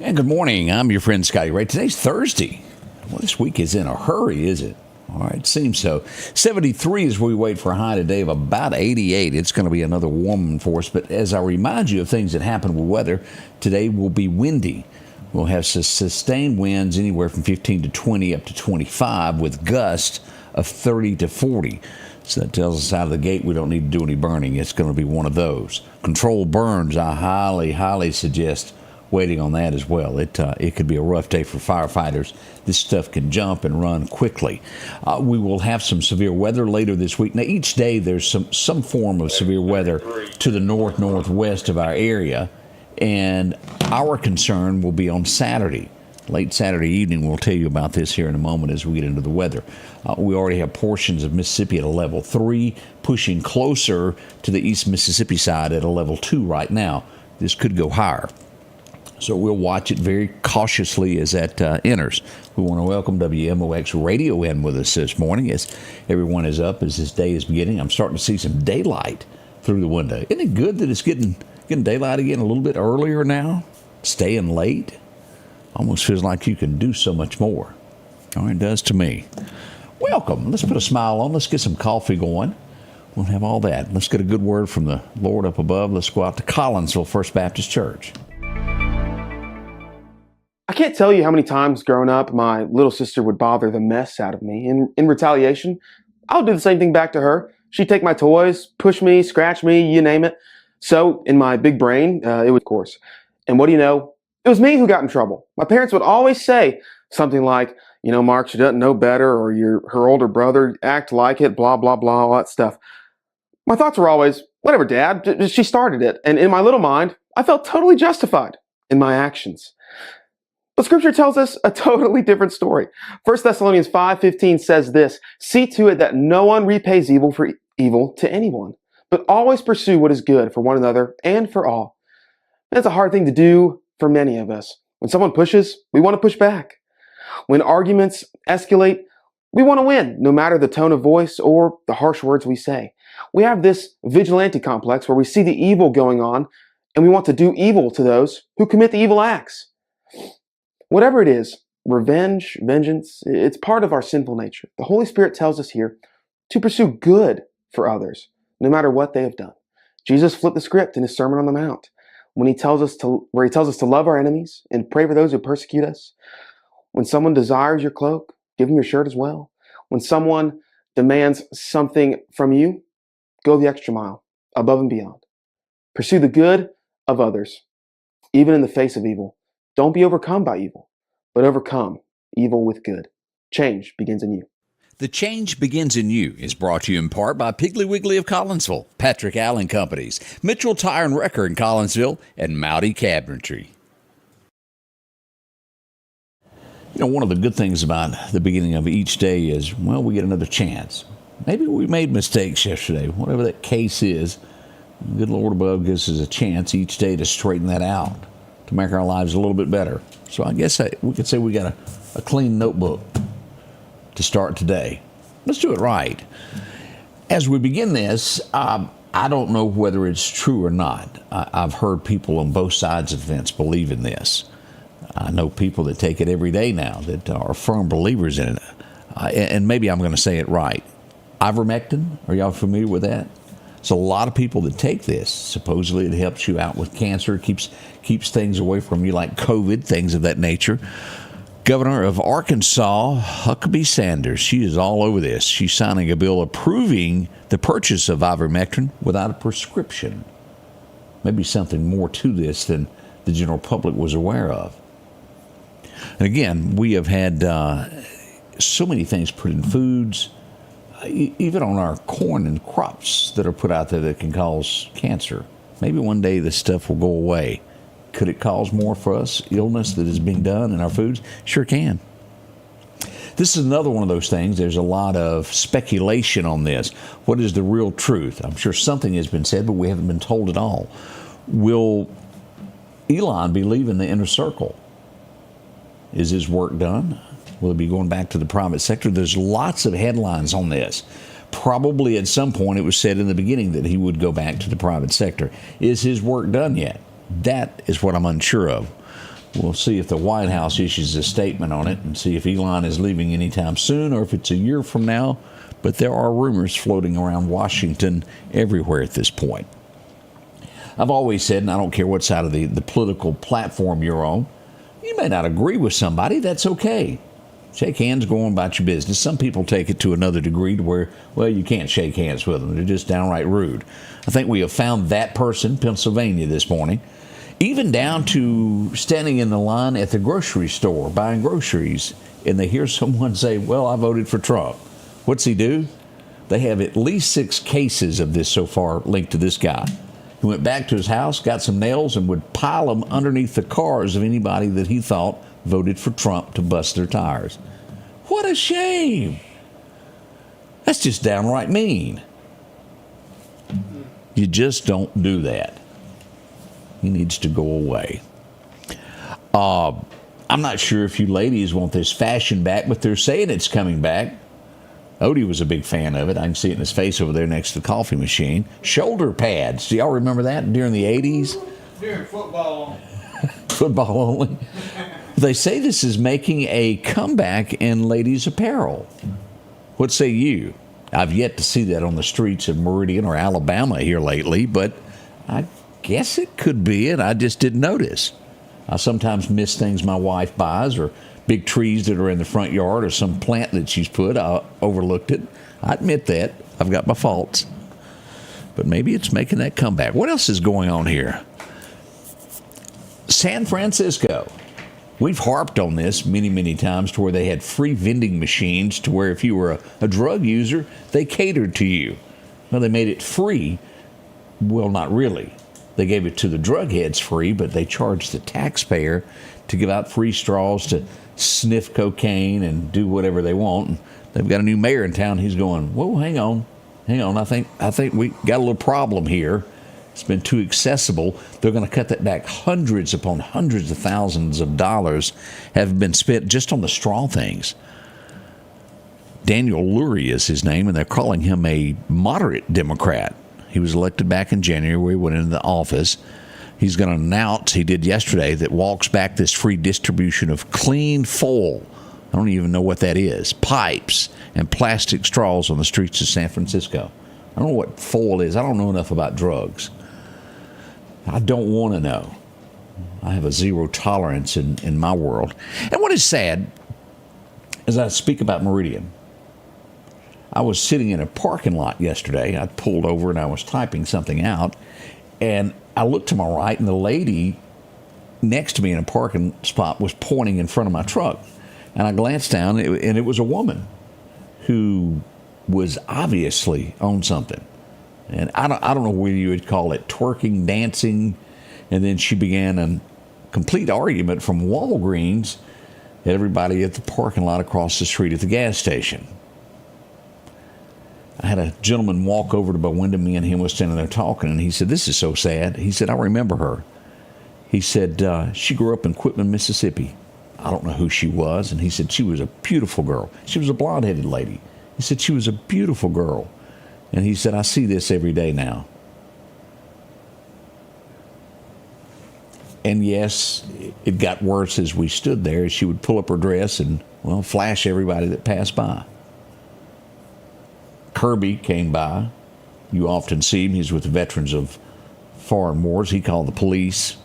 And good morning. I'm your friend Scotty Ray. Today's Thursday. Well, this week is in a hurry, is it? All right, it seems so. 73 as we wait for a high today of about 88. It's going to be another warm one for us. But as I remind you of things that happen with weather, today will be windy. We'll have sustained winds anywhere from 15 to 20 up to 25 with gusts of 30 to 40. So that tells us out of the gate we don't need to do any burning. It's going to be one of those. Controlled burns, I highly suggest waiting on that as well. It could be a rough day for firefighters. This stuff can jump and run quickly. We will have some severe weather later this week. Now, each day there's some form of severe weather to the northwest of our area, and our concern will be on Saturday. Late Saturday evening, we'll tell you about this here in a moment as we get into the weather. We already have portions of Mississippi at a level 3, pushing closer to the East Mississippi side at a level 2 right now. This could go higher. So we'll watch it very cautiously as that enters. We want to welcome WMOX Radio in with us this morning as everyone is up as this day is beginning. I'm starting to see some daylight through the window. Isn't it good that it's getting daylight again a little bit earlier now? Staying late? Almost feels like you can do so much more. Oh, it does to me. Welcome. Let's put a smile on. Let's get some coffee going. We'll have all that. Let's get a good word from the Lord up above. Let's go out to Collinsville First Baptist Church. I can't tell you how many times growing up my little sister would bother the mess out of me. In retaliation, I'll do the same thing back to her. She'd take my toys, push me, scratch me, you name it. So in my big brain, it was of course. And what do you know? It was me who got in trouble. My parents would always say something like, Mark, she doesn't know better, or her older brother, act like it, blah, blah, blah, all that stuff. My thoughts were always, whatever, Dad, she started it. And in my little mind, I felt totally justified in my actions. But Scripture tells us a totally different story. 1 Thessalonians 5:15 says this, "See to it that no one repays evil for evil to anyone, but always pursue what is good for one another and for all." That's a hard thing to do for many of us. When someone pushes, we want to push back. When arguments escalate, we want to win, no matter the tone of voice or the harsh words we say. We have this vigilante complex where we see the evil going on, and we want to do evil to those who commit the evil acts. Whatever it is, revenge, vengeance, it's part of our sinful nature. The Holy Spirit tells us here to pursue good for others, no matter what they have done. Jesus flipped the script in his Sermon on the Mount where he tells us to love our enemies and pray for those who persecute us. When someone desires your cloak, give them your shirt as well. When someone demands something from you, go the extra mile, above and beyond. Pursue the good of others, even in the face of evil. Don't be overcome by evil, but overcome evil with good. Change begins in you. The Change Begins in You is brought to you in part by Piggly Wiggly of Collinsville, Patrick Allen Companies, Mitchell Tire and Wrecker in Collinsville, and Mowdy Cabinetry. One of the good things about the beginning of each day is, we get another chance. Maybe we made mistakes yesterday, whatever that case is. The good Lord above gives us a chance each day to straighten that out, to make our lives a little bit better. So I guess we could say we got a clean notebook to start today. Let's do it right. As we begin this, I don't know whether it's true or not. I've heard people on both sides of the fence believe in this. I know people that take it every day now that are firm believers in it. And maybe I'm going to say it right. Ivermectin, are y'all familiar with that? So a lot of people that take this, supposedly it helps you out with cancer, keeps things away from you like COVID, things of that nature. Governor of Arkansas, Huckabee Sanders, she is all over this. She's signing a bill approving the purchase of ivermectin without a prescription. Maybe something more to this than the general public was aware of. And again, we have had so many things put in foods, even on our corn and crops that are put out there that can cause cancer. Maybe one day this stuff will go away. Could it cause more for us illness that is being done in our foods? Sure can. This is another one of those things. There's a lot of speculation on this. What is the real truth? I'm sure something has been said, but we haven't been told it all. Will Elon be leaving the inner circle? Is his work done? Will he be going back to the private sector? There's lots of headlines on this. Probably at some point it was said in the beginning that he would go back to the private sector. Is his work done yet? That is what I'm unsure of. We'll see if the White House issues a statement on it and see if Elon is leaving anytime soon or if it's a year from now. But there are rumors floating around Washington everywhere at this point. I've always said, and I don't care what side of the political platform you're on, you may not agree with somebody. That's okay. Shake hands, go on about your business. Some people take it to another degree to where, well, you can't shake hands with them. They're just downright rude. I think we have found that person, Pennsylvania, this morning, even down to standing in the line at the grocery store buying groceries, and they hear someone say, well, I voted for Trump. What's he do? They have at least 6 cases of this so far linked to this guy. He went back to his house, got some nails, and would pile them underneath the cars of anybody that he thought voted for Trump to bust their tires. What a shame. That's just downright mean. You just don't do that. He needs to go away. I'm not sure if you ladies want this fashion back, but they're saying it's coming back. Odie was a big fan of it. I can see it in his face over there next to the coffee machine. Shoulder pads. Do y'all remember that during the 80s? During football. Football only. They say this is making a comeback in ladies' apparel. What say you? I've yet to see that on the streets of Meridian or Alabama here lately, but I guess it could be it. I just didn't notice. I sometimes miss things my wife buys or big trees that are in the front yard or some plant that she's put. I overlooked it. I admit that. I've got my faults. But maybe it's making that comeback. What else is going on here? San Francisco. We've harped on this many, many times to where they had free vending machines to where if you were a drug user, they catered to you. Well, they made it free. Well, not really. They gave it to the drug heads free, but they charged the taxpayer to give out free straws to sniff cocaine and do whatever they want. And they've got a new mayor in town. He's going, whoa, hang on. I think we got a little problem here. It's been too accessible. They're going to cut that back. Hundreds upon hundreds of thousands of dollars have been spent just on the straw things. Daniel Lurie is his name, and they're calling him a moderate Democrat. He was elected back in January, went into the office. He's going to announce, he did yesterday, that walks back this free distribution of clean foil. I don't even know what that is. Pipes and plastic straws on the streets of San Francisco. I don't know what foil is. I don't know enough about drugs. I don't want to know. I have a zero tolerance in my world. And what is sad, as I speak about Meridian, I was sitting in a parking lot yesterday. I pulled over and I was typing something out. And I looked to my right, and the lady next to me in a parking spot was pointing in front of my truck. And I glanced down, and it was a woman who was obviously on something. And I don't know whether you would call it twerking, dancing. And then she began a complete argument from Walgreens at everybody at the parking lot across the street at the gas station. I had a gentleman walk over to my window. Me and him was standing there talking, and he said, this is so sad. He said, I remember her. He said, she grew up in Quitman, Mississippi. I don't know who she was. And he said, she was a beautiful girl. She was a blonde-headed lady. He said, she was a beautiful girl. And he said, I see this every day now. And yes, it got worse as we stood there. She would pull up her dress and, well, flash everybody that passed by. Kirby came by. You often see him. He's with the veterans of foreign wars. He called the police.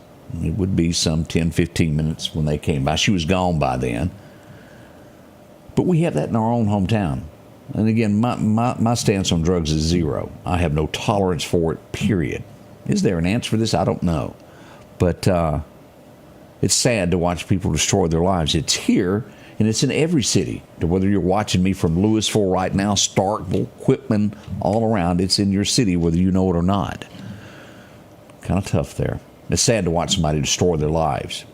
It would be some 10, 15 minutes when they came by. She was gone by then. But we have that in our own hometown. And again, my stance on drugs is zero. I have no tolerance for it, period. Is there an answer for this? I don't know. But it's sad to watch people destroy their lives. It's here, and it's in every city. Whether you're watching me from Louisville right now, Starkville, Quitman, all around, it's in your city, whether you know it or not. Kind of tough there. It's sad to watch somebody destroy their lives.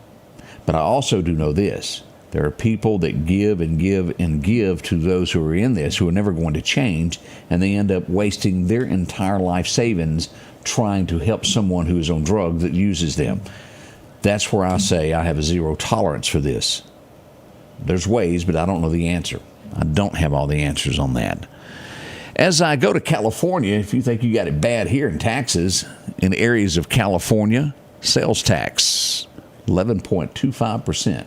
But I also do know this. There are people that give and give and give to those who are in this who are never going to change, and they end up wasting their entire life savings trying to help someone who is on drugs that uses them. That's where I say I have a zero tolerance for this. There's ways, but I don't know the answer. I don't have all the answers on that. As I go to California, if you think you got it bad here in taxes, in areas of California, sales tax 11.25%.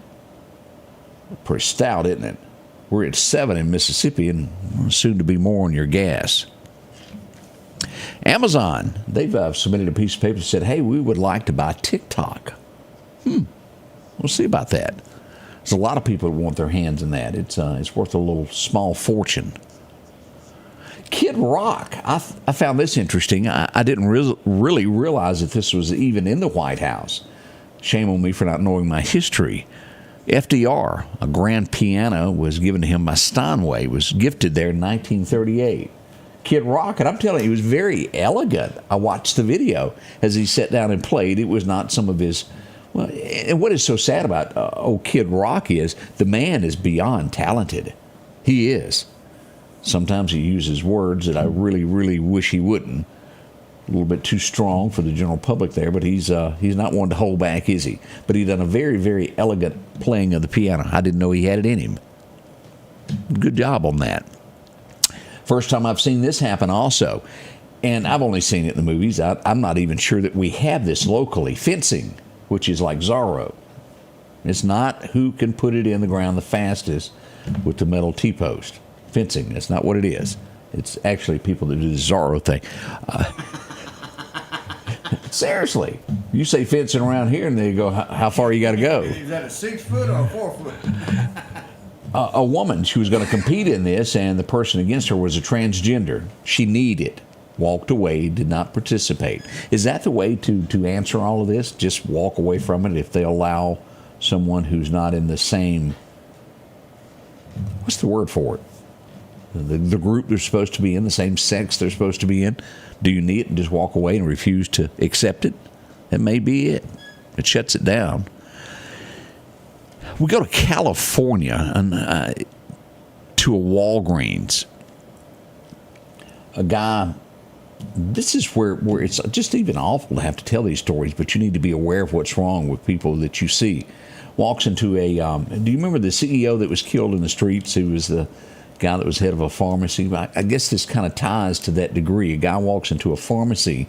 Pretty stout, isn't it? We're at 7 in Mississippi, and soon to be more on your gas. Amazon, they've submitted a piece of paper that said, hey, we would like to buy TikTok. We'll see about that. There's a lot of people that want their hands in that. It's worth a little small fortune. Kid Rock, I found this interesting. I didn't really realize that this was even in the White House. Shame on me for not knowing my history. FDR, a grand piano, was given to him by Steinway. It was gifted there in 1938. Kid Rock, and I'm telling you, he was very elegant. I watched the video as he sat down and played. It was not some of his... Well, and what is so sad about Kid Rock is the man is beyond talented. He is. Sometimes he uses words that I really, really wish he wouldn't. A little bit too strong for the general public there, but he's not one to hold back, is he? But he done a very, very elegant playing of the piano. I didn't know he had it in him. Good job on that. First time I've seen this happen also, and I've only seen it in the movies. I'm not even sure that we have this locally. Fencing, which is like Zorro. It's not who can put it in the ground the fastest with the metal T-post. Fencing, that's not what it is. It's actually people that do the Zorro thing. Seriously, you say fencing around here, and they go, "How far you got to go?" Is that a 6 foot or a 4 foot? A woman, she was going to compete in this, and the person against her was a transgender. She needed, walked away, did not participate. Is that the way to answer all of this? Just walk away from it if they allow someone who's not in the same, what's the word for it? The group they're supposed to be in, the same sex they're supposed to be in. Do you need it and just walk away and refuse to accept it? That may be it. It shuts it down. We go to California and to a Walgreens. A guy, this is where it's just even awful to have to tell these stories, but you need to be aware of what's wrong with people that you see. Walks into a, do you remember the CEO that was killed in the streets? He was the guy that was head of a pharmacy. I guess this kind of ties to that degree. A guy walks into a pharmacy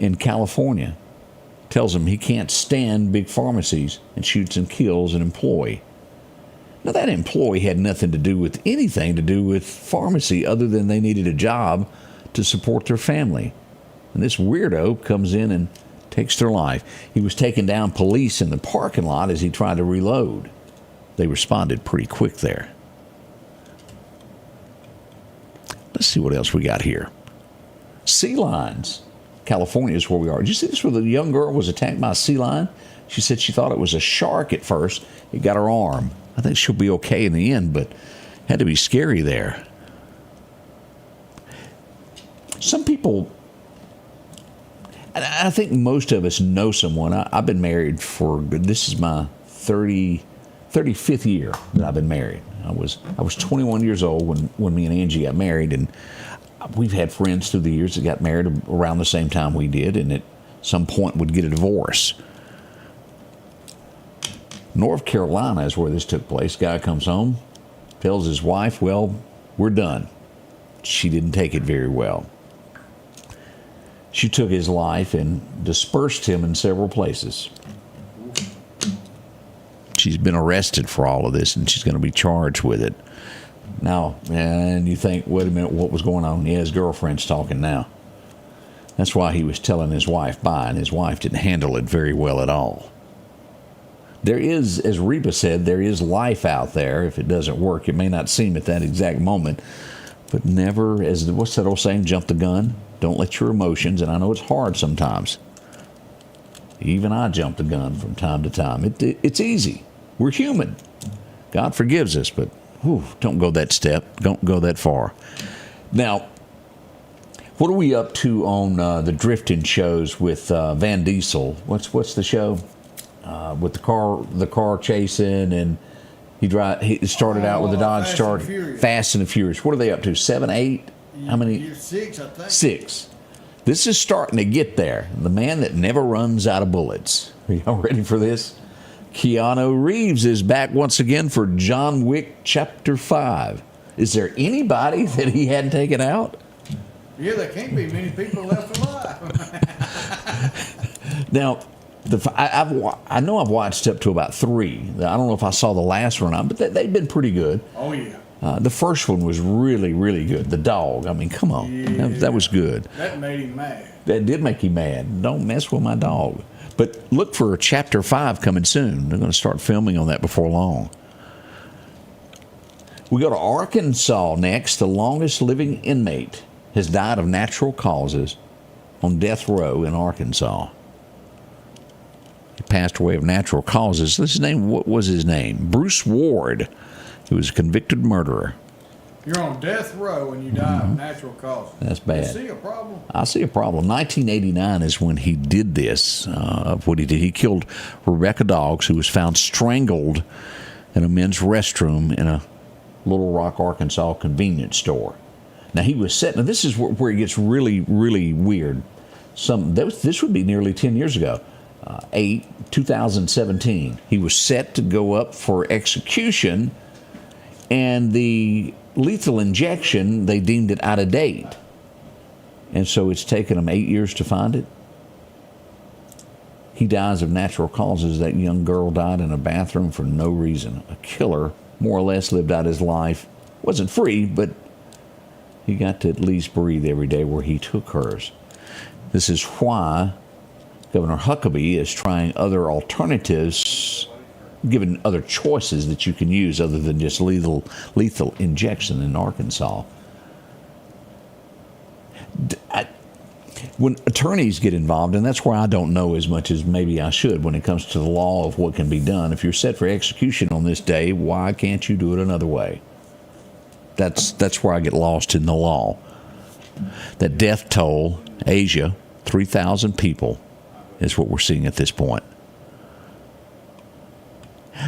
in California, tells him he can't stand big pharmacies, and shoots and kills an employee. Now, that employee had nothing to do with anything to do with pharmacy other than they needed a job to support their family. And this weirdo comes in and takes their life. He was taking down police in the parking lot as he tried to reload. They responded pretty quick there. Let's see what else we got here. Sea lions. California is where we are. Did you see this where the young girl was attacked by a sea lion? She said she thought it was a shark at first. It got her arm. I think she'll be okay in the end, but had to be scary there. Some people, I think most of us know someone. I've been married for, this is my 35th year that I've been married. I was 21 years old when me and Angie got married, and we've had friends through the years that got married around the same time we did, and at some point would get a divorce. North Carolina is where this took place. Guy comes home, tells his wife, well, we're done. She didn't take it very well. She took his life and dispersed him in several places. She's been arrested for all of this, and she's going to be charged with it. Now, and you think, wait a minute, what was going on? Yeah, his girlfriend's talking now. That's why he was telling his wife bye, and his wife didn't handle it very well at all. There is, as Reba said, there is life out there. If it doesn't work, it may not seem at that exact moment, but never, as what's that old saying, jump the gun? Don't let your emotions, and I know it's hard sometimes. Even I jump the gun from time to time. It's easy. We're human. God forgives us, but don't go that step. Don't go that far. Now, what are we up to on the drifting shows with Van Diesel? What's the show with the car chasing, and he started out with the Dodge Charger. Fast and the Furious. What are they up to? 7, 8? How many? 6, I think. 6. This is starting to get there. The man that never runs out of bullets. Are y'all ready for this? Keanu Reeves is back once again for John Wick Chapter 5. Is there anybody that he hadn't taken out? Yeah, there can't be many people left alive. Now, I know I've watched up to about 3. I don't know if I saw the last one or not, but they've been pretty good. Oh, yeah. The first one was really, really good. The dog. I mean, come on. Yeah. That was good. That made him mad. That did make you mad. Don't mess with my dog. But look for Chapter 5 coming soon. They're going to start filming on that before long. We go to Arkansas next. The longest living inmate has died of natural causes on death row in Arkansas. He passed away of natural causes. What was his name? Bruce Ward. He was a convicted murderer. You're on death row and you die of natural causes. That's bad. You see a problem? I see a problem. 1989 is when he did this. What he did, he killed Rebecca Doggs, who was found strangled in a men's restroom in a Little Rock, Arkansas convenience store. Now he was set. Now this is where it gets really, really weird. This would be nearly 10 years ago. 2017. He was set to go up for execution, and the lethal injection, they deemed it out of date. And so it's taken them 8 years to find it. He dies of natural causes. That young girl died in a bathroom for no reason. A killer, more or less, lived out his life. Wasn't free, but he got to at least breathe every day where he took hers. This is why Governor Huckabee is trying other alternatives, given other choices that you can use other than just lethal injection in Arkansas. When attorneys get involved, and that's where I don't know as much as maybe I should when it comes to the law of what can be done. If you're set for execution on this day, why can't you do it another way? That's where I get lost in the law. That death toll, Asia, 3,000 people is what we're seeing at this point.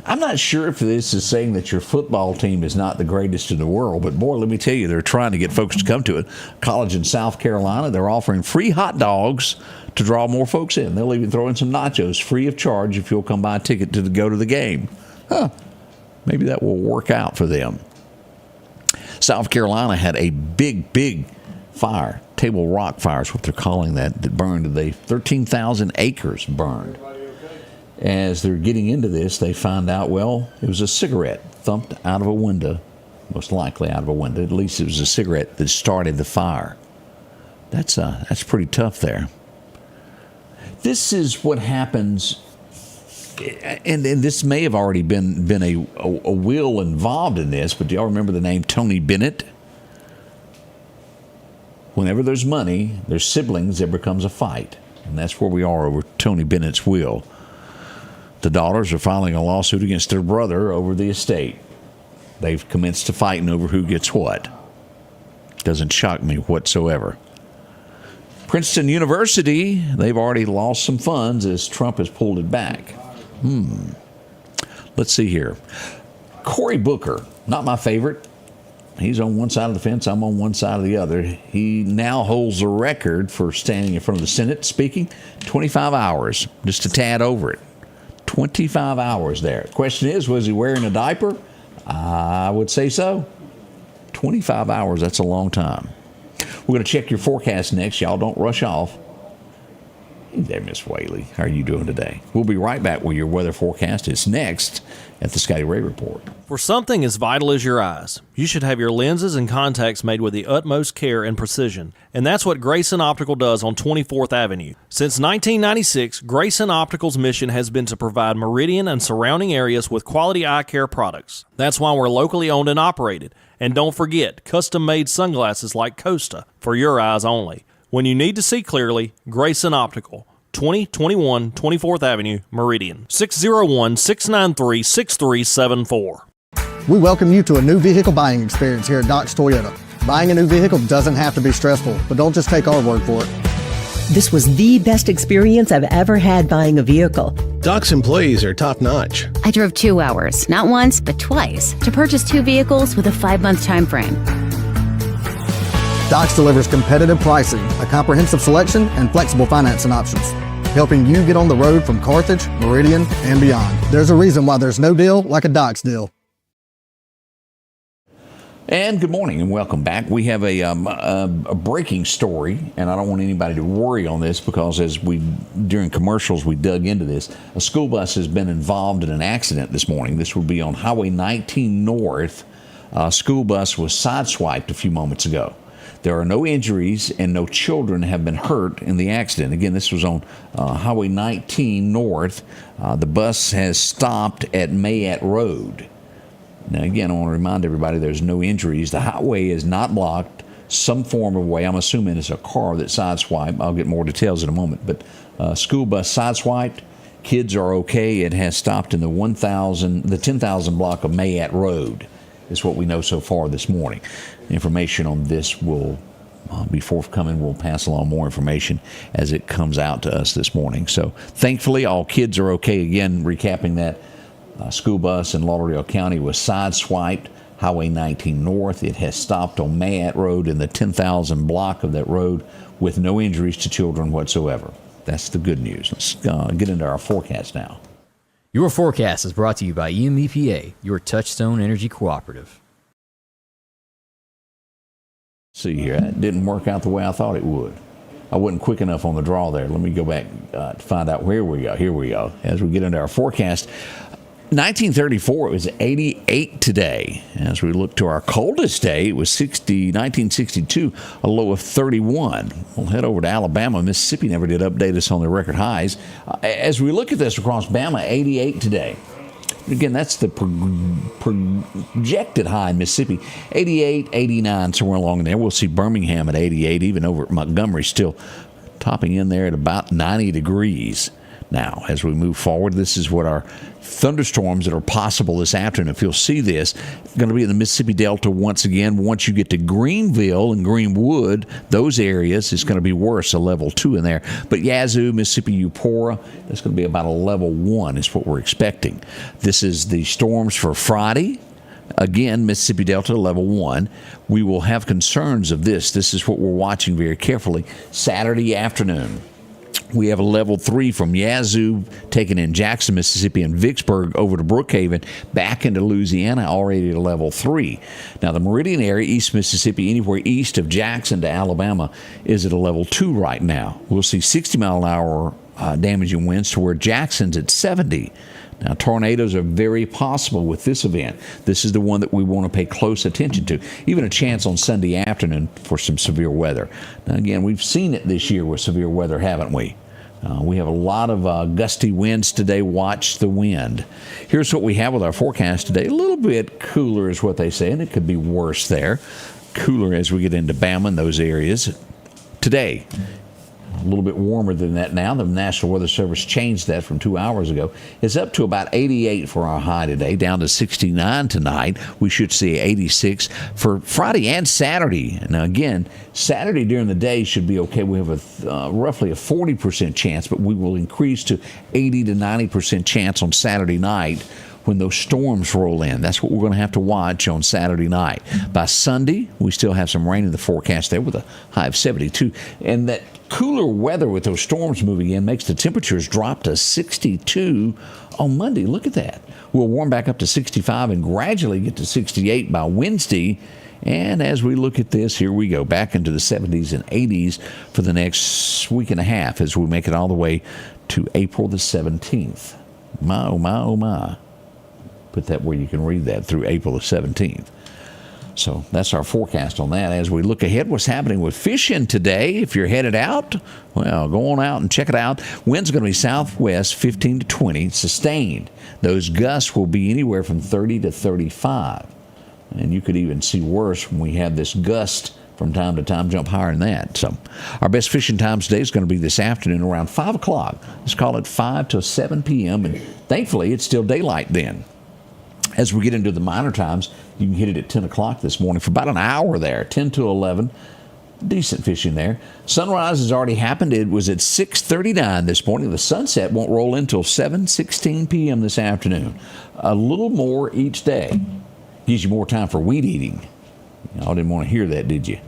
I'm not sure if this is saying that your football team is not the greatest in the world, but boy, let me tell you, they're trying to get folks to come to it. College in South Carolina, they're offering free hot dogs to draw more folks in. They'll even throw in some nachos free of charge if you'll come buy a ticket to go to the game. Maybe that will work out for them. South Carolina had a big fire. Table Rock fire is what they're calling that burned. 13,000 acres burned. As they're getting into this, they find out, well, it was a cigarette thumped out of a window, most likely out of a window. At least it was a cigarette that started the fire. That's pretty tough there. This is what happens, and this may have already been a will involved in this, but do y'all remember the name Tony Bennett? Whenever there's money, there's siblings, there becomes a fight. And that's where we are over Tony Bennett's will. The daughters are filing a lawsuit against their brother over the estate. They've commenced to fighting over who gets what. Doesn't shock me whatsoever. Princeton University, they've already lost some funds as Trump has pulled it back. Let's see here. Cory Booker, not my favorite. He's on one side of the fence, I'm on one side of the other. He now holds the record for standing in front of the Senate speaking 25 hours, just a tad over it. 25 hours there. Question is, was he wearing a diaper? I would say so. 25 hours, that's a long time. We're going to check your forecast next. Y'all don't rush off. Hey there, Miss Whaley. How are you doing today? We'll be right back with your weather forecast. It's next at the Scotty Ray Report. For something as vital as your eyes, you should have your lenses and contacts made with the utmost care and precision. And that's what Grayson Optical does on 24th Avenue. Since 1996, Grayson Optical's mission has been to provide Meridian and surrounding areas with quality eye care products. That's why we're locally owned and operated. And don't forget, custom-made sunglasses like Costa for your eyes only. When you need to see clearly, Grayson Optical, 2021 24th Avenue, Meridian, 601-693-6374. We welcome you to a new vehicle buying experience here at Doc's Toyota. Buying a new vehicle doesn't have to be stressful, but don't just take our word for it. This was the best experience I've ever had buying a vehicle. Doc's employees are top-notch. I drove 2 hours, not once, but twice, to purchase 2 vehicles with a 5-month time frame. Doc's delivers competitive pricing, a comprehensive selection, and flexible financing options, helping you get on the road from Carthage, Meridian, and beyond. There's a reason why there's no deal like a Doc's deal. And good morning and welcome back. We have a breaking story, and I don't want anybody to worry on this because during commercials we dug into this. A school bus has been involved in an accident this morning. This would be on Highway 19 North. A school bus was sideswiped a few moments ago. There are no injuries and no children have been hurt in the accident. Again, this was on Highway 19 North. The bus has stopped at Mayette Road. Now, again, I want to remind everybody there's no injuries. The highway is not blocked. Some form of way. I'm assuming it's a car that sideswiped. I'll get more details in a moment. But school bus sideswiped. Kids are okay. It has stopped in the 10,000 block of Mayette Road. Is what we know so far this morning. Information on this will be forthcoming. We'll pass along more information as it comes out to us this morning. So, thankfully, all kids are okay. Again, recapping that. School bus in Lauderdale County was sideswiped, Highway 19 North. It has stopped on Mayette Road in the 10,000 block of that road with no injuries to children whatsoever. That's the good news. Let's get into our forecast now. Your forecast is brought to you by EMEPA, your Touchstone Energy Cooperative. See here, that didn't work out the way I thought it would. I wasn't quick enough on the draw there. Let me go back to find out where we go. Here we go. As we get into our forecast, 1934, it was 88 today. As we look to our coldest day, it was 1962, a low of 31. We'll head over to Alabama. Mississippi never did update us on their record highs. As we look at this across Bama, 88 today. Again, that's the projected high in Mississippi. 88, 89, somewhere along in there. We'll see Birmingham at 88, even over at Montgomery still topping in there at about 90 degrees. Now, as we move forward, this is what our thunderstorms that are possible this afternoon. If you'll see this, going to be in the Mississippi Delta once again. Once you get to Greenville and Greenwood, those areas, it's going to be worse, a level 2 in there. But Yazoo, Mississippi, Eupora, that's going to be about a level 1 is what we're expecting. This is the storms for Friday. Again, Mississippi Delta, level 1. We will have concerns of this. This is what we're watching very carefully. Saturday afternoon. We have a level 3 from Yazoo, taken in Jackson, Mississippi, and Vicksburg over to Brookhaven, back into Louisiana, already at a level 3. Now, the Meridian area, East Mississippi, anywhere east of Jackson to Alabama, is at a level 2 right now. We'll see 60-mile-an-hour damaging winds to where Jackson's at 70. Now, tornadoes are very possible with this event. This is the one that we want to pay close attention to. Even a chance on Sunday afternoon for some severe weather. Now, again, we've seen it this year with severe weather, haven't we? We have a lot of gusty winds today. Watch the wind. Here's what we have with our forecast today. A little bit cooler is what they say, and it could be worse there. Cooler as we get into Bama and those areas. Today, a little bit warmer than that now. The National Weather Service changed that from 2 hours ago. It's up to about 88 for our high today, down to 69 tonight. We should see 86 for Friday and Saturday. Now, again, Saturday during the day should be okay. We have roughly a 40% chance, but we will increase to 80 to 90% chance on Saturday night when those storms roll in. That's what we're going to have to watch on Saturday night. By Sunday, we still have some rain in the forecast there with a high of 72. And that cooler weather with those storms moving in makes the temperatures drop to 62 on Monday. Look at that. We'll warm back up to 65 and gradually get to 68 by Wednesday. And as we look at this, here we go, back into the 70s and 80s for the next week and a half as we make it all the way to April the 17th. My, oh, my, oh, my. Put that where you can read that through April the 17th. So that's our forecast on that. As we look ahead, what's happening with fishing today? If you're headed out, well, go on out and check it out. Wind's going to be southwest 15 to 20, sustained. Those gusts will be anywhere from 30 to 35. And you could even see worse when we have this gust from time to time, jump higher than that. So our best fishing time today is going to be this afternoon around 5 o'clock. Let's call it 5 to 7 p.m. And thankfully, it's still daylight then. As we get into the minor times, you can hit it at 10 o'clock this morning for about an hour there, 10 to 11. Decent fishing there. Sunrise has already happened. It was at 6:39 this morning. The sunset won't roll in until 7:16 p.m. this afternoon. A little more each day. Gives you more time for weed eating. Y'all didn't want to hear that, did you?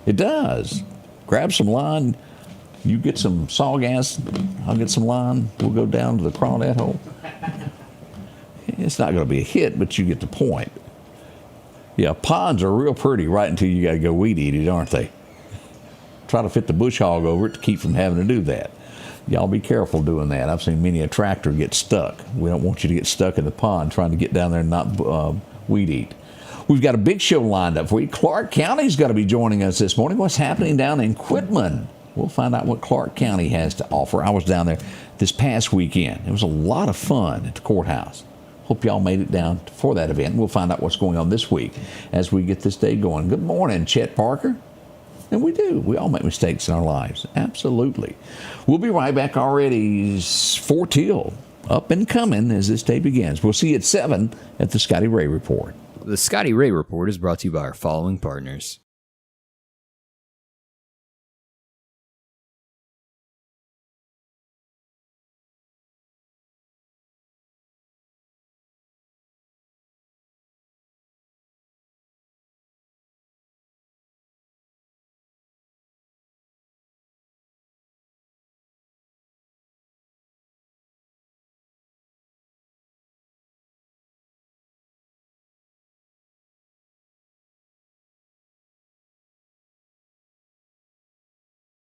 It does. Grab some line. You get some saw gas. I'll get some line. We'll go down to the crawdad hole. It's not going to be a hit, but you get the point. Yeah, ponds are real pretty right until you got to go weed eat it, aren't they? Try to fit the bush hog over it to keep from having to do that. Y'all be careful doing that. I've seen many a tractor get stuck. We don't want you to get stuck in the pond trying to get down there and not weed eat. We've got a big show lined up for you. Clark County's got to be joining us this morning. What's happening down in Quitman? We'll find out what Clark County has to offer. I was down there this past weekend. It was a lot of fun at the courthouse. Hope y'all made it down for that event. We'll find out what's going on this week as we get this day going. Good morning, Chet Parker. And we do. We all make mistakes in our lives. Absolutely. We'll be right back already. 4 till. Up and coming as this day begins. We'll see you at 7 at the Scotty Ray Report. The Scotty Ray Report is brought to you by our following partners.